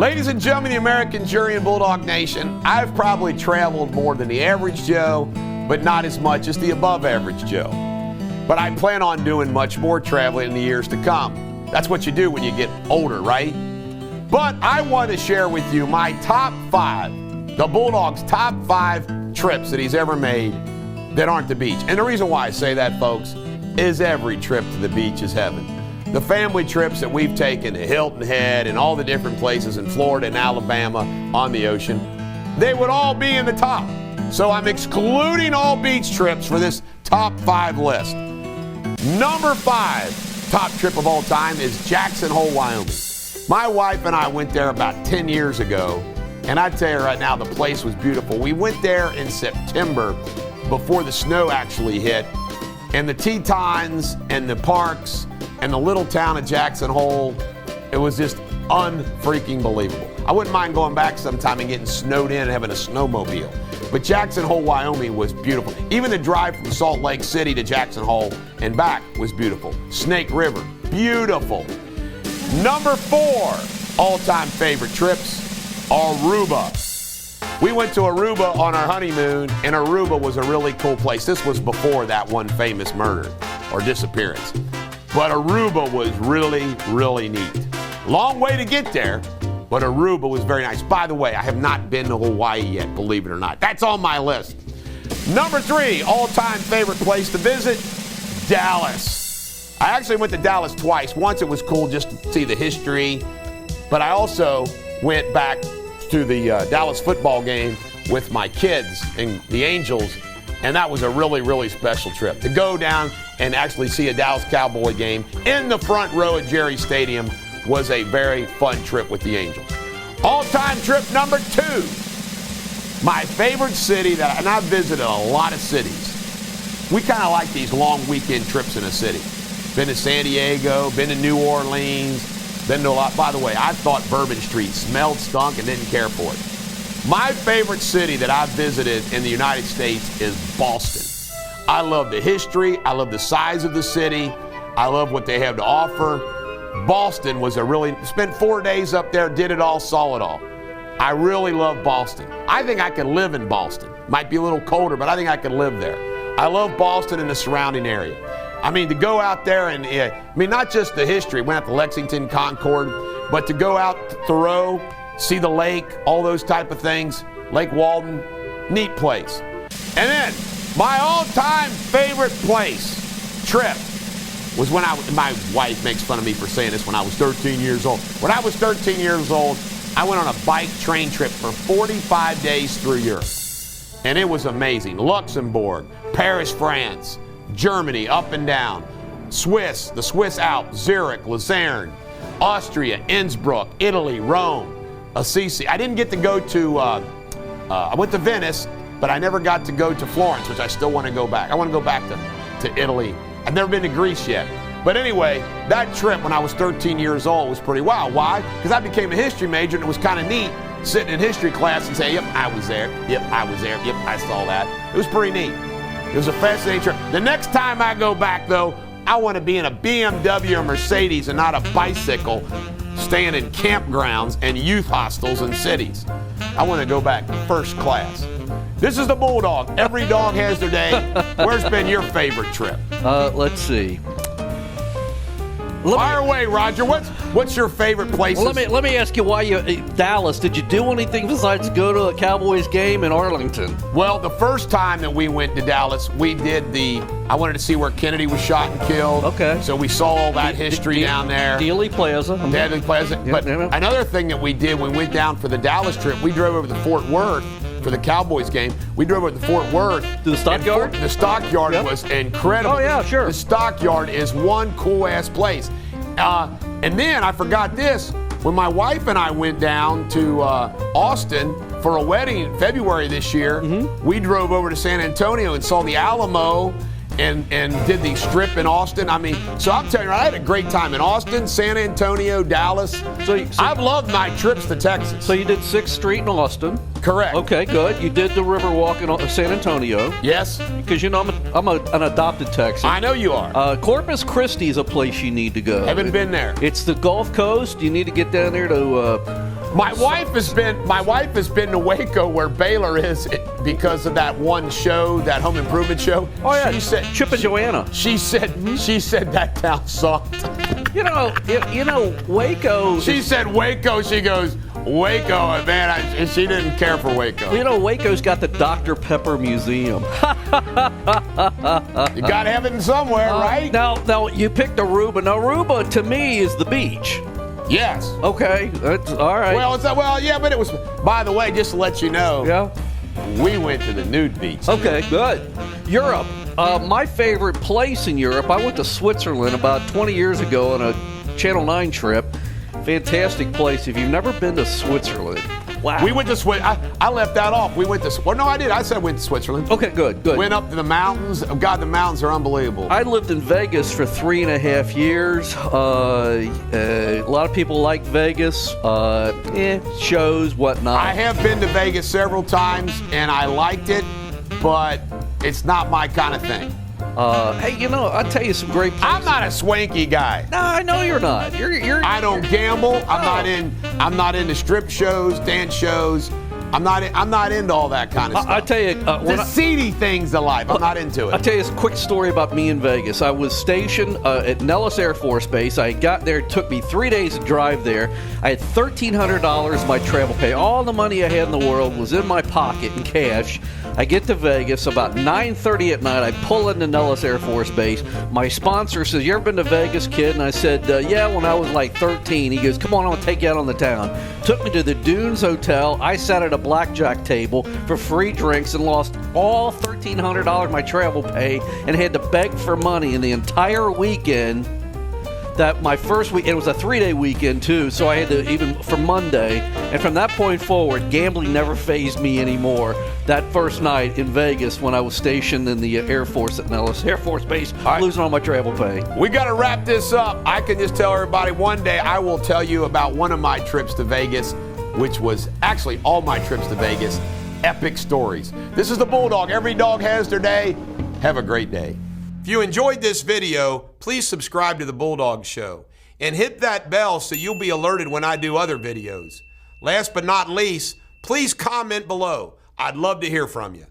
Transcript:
Ladies and gentlemen, the American jury and Bulldog Nation, I've probably traveled more than the average Joe, but not as much as the above average Joe. But I plan on doing much more traveling in the years to come. That's what you do when you get older, right? But I want to share with you my top 5, the Bulldog's top 5 trips that he's ever made that aren't the beach. And the reason why I say that, folks, is every trip to the beach is heaven. The family trips that we've taken to Hilton Head and all the different places in Florida and Alabama on the ocean, they would all be in the top. So I'm excluding all beach trips for this top 5 list. Number 5 top trip of all time is Jackson Hole, Wyoming. My wife and I went there about 10 years ago, and I tell you right now, the place was beautiful. We went there in September before the snow actually hit, and the Tetons and the parks and the little town of Jackson Hole, it was just unfreaking believable. I wouldn't mind going back sometime and getting snowed in and having a snowmobile. But Jackson Hole, Wyoming was beautiful. Even the drive from Salt Lake City to Jackson Hole and back was beautiful. Snake River, beautiful. Number 4 all-time favorite trips, Aruba. We went to Aruba on our honeymoon, and Aruba was a really cool place. This was before that one famous murder or disappearance. But Aruba was really, really neat. Long way to get there, but Aruba was very nice. By the way, I have not been to Hawaii yet, believe it or not. That's on my list. Number 3, all-time favorite place to visit, Dallas. I actually went to Dallas twice. Once it was cool just to see the history, but I also went back to the Dallas football game with my kids and the Angels, and that was a really, really special trip. To go down and actually see a Dallas Cowboy game in the front row at Jerry Stadium was a very fun trip with the Angels. All-time trip number 2. My favorite city, and I've visited a lot of cities. We kind of like these long weekend trips in a city. Been to San Diego, been to New Orleans, been to a lot. By the way, I thought Bourbon Street smelled, stunk, and didn't care for it. My favorite city that I've visited in the United States is Boston. I love the history. I love the size of the city. I love what they have to offer. Boston was spent 4 days up there, did it all, saw it all. I really love Boston. I think I could live in Boston. Might be a little colder, but I think I could live there. I love Boston and the surrounding area. I mean, to go out there and, not just the history, went out to Lexington, Concord, but to go out to Thoreau, see the lake, all those type of things, Lake Walton, neat place. And then, my all-time favorite trip, was when my wife makes fun of me for saying this, when I was 13 years old. When I was 13 years old, I went on a bike train trip for 45 days through Europe. And it was amazing. Luxembourg, Paris, France, Germany, up and down, Swiss, the Swiss Alps, Zurich, Lucerne, Austria, Innsbruck, Italy, Rome, Assisi. I didn't get to go to, I went to Venice, but I never got to go to Florence, which I still want to go back. I want to go back to Italy. I've never been to Greece yet. But anyway, that trip when I was 13 years old was pretty wild. Why? Because I became a history major, and it was kind of neat sitting in history class and saying, yep, I was there. Yep, I was there. Yep, I saw that. It was pretty neat. It was a fascinating trip. The next time I go back, though, I want to be in a BMW or Mercedes and not a bicycle, staying in campgrounds and youth hostels in cities. I want to go back first class. This is the Bulldog. Every dog has their day. Where's been your favorite trip? Let's see. Fire away, Roger. What's your favorite place? Well, let me ask you why Dallas. Did you do anything besides go to a Cowboys game in Arlington? Well, the first time that we went to Dallas, we did I wanted to see where Kennedy was shot and killed. Okay. So we saw all that history down there. Dealey Plaza. Dealey Plaza. But another thing that we did when we went down for the Dallas trip, we drove over to Fort Worth for the Cowboys game. We drove over to Fort Worth. To the stockyard? The stockyard was incredible. Oh, yeah, sure. The stockyard is one cool-ass place. And then I forgot this. When my wife and I went down to Austin for a wedding in February this year, we drove over to San Antonio and saw the Alamo and did the strip in Austin. I mean, so I'm telling you, I had a great time in Austin, San Antonio, Dallas. So I've loved my trips to Texas. So you did 6th Street in Austin. Correct. Okay, good. You did the Riverwalk in San Antonio. Yes. Because, I'm an adopted Texan. I know you are. Corpus Christi is a place you need to go. Haven't been there. It's the Gulf Coast. You need to get down there to My wife has been to Waco where Baylor is because of that one show, that home improvement show. Oh yeah, she said, Chip and Joanna. She said that town sucked. You know, Waco. She said Waco. She goes, Waco, man, and she didn't care for Waco. You know, Waco's got the Dr. Pepper Museum. You got to have it in somewhere, right? Now you picked Aruba. Now Aruba to me is the beach. Yes. Okay, that's all right. Well, yeah, but it was. By the way, just to let you know, Yeah. we went to the nude beach. Okay, good. Europe. My favorite place in Europe. I went to Switzerland about 20 years ago on a Channel 9 trip. Fantastic place. If you've never been to Switzerland, wow. We went to Switzerland. I left that off. We went to. Well, no, I did. I said I went to Switzerland. Okay, good. Went up to the mountains. Oh, God, the mountains are unbelievable. I lived in Vegas for 3.5 years. A lot of people like Vegas. Shows, whatnot. I have been to Vegas several times, and I liked it, but it's not my kind of thing. Hey, I'll tell you some great places. I'm not a swanky guy. No, I know you're not. You're. I don't gamble. I'm not into strip shows, dance shows. I'm not into all that kind of stuff. I tell you, the seedy things of life. I'm not into it. I'll tell you a quick story about me in Vegas. I was stationed at Nellis Air Force Base. I got there. It took me 3 days to drive there. I had $1,300 my travel pay. All the money I had in the world was in my pocket in cash. I get to Vegas about 9:30 at night. I pull into Nellis Air Force Base. My sponsor says, "You ever been to Vegas, kid?" And I said, "Yeah, when I was like 13." He goes, "Come on, I'm gonna take you out on the town." Took me to the Dunes Hotel. I sat at a blackjack table for free drinks and lost all $1,300 my travel pay and had to beg for money in the entire weekend. That my first week, it was a 3-day weekend too, so I had to, even for Monday, and from that point forward, gambling never fazed me anymore. That first night in Vegas when I was stationed in the Air Force at Nellis Air Force Base, losing all my travel pay. We got to wrap this up. I can just tell everybody one day I will tell you about one of my trips to Vegas, which was actually all my trips to Vegas, epic stories. This is the Bulldog. Every dog has their day. Have a great day. If you enjoyed this video, please subscribe to the Bulldog Show and hit that bell so you'll be alerted when I do other videos. Last but not least, please comment below. I'd love to hear from you.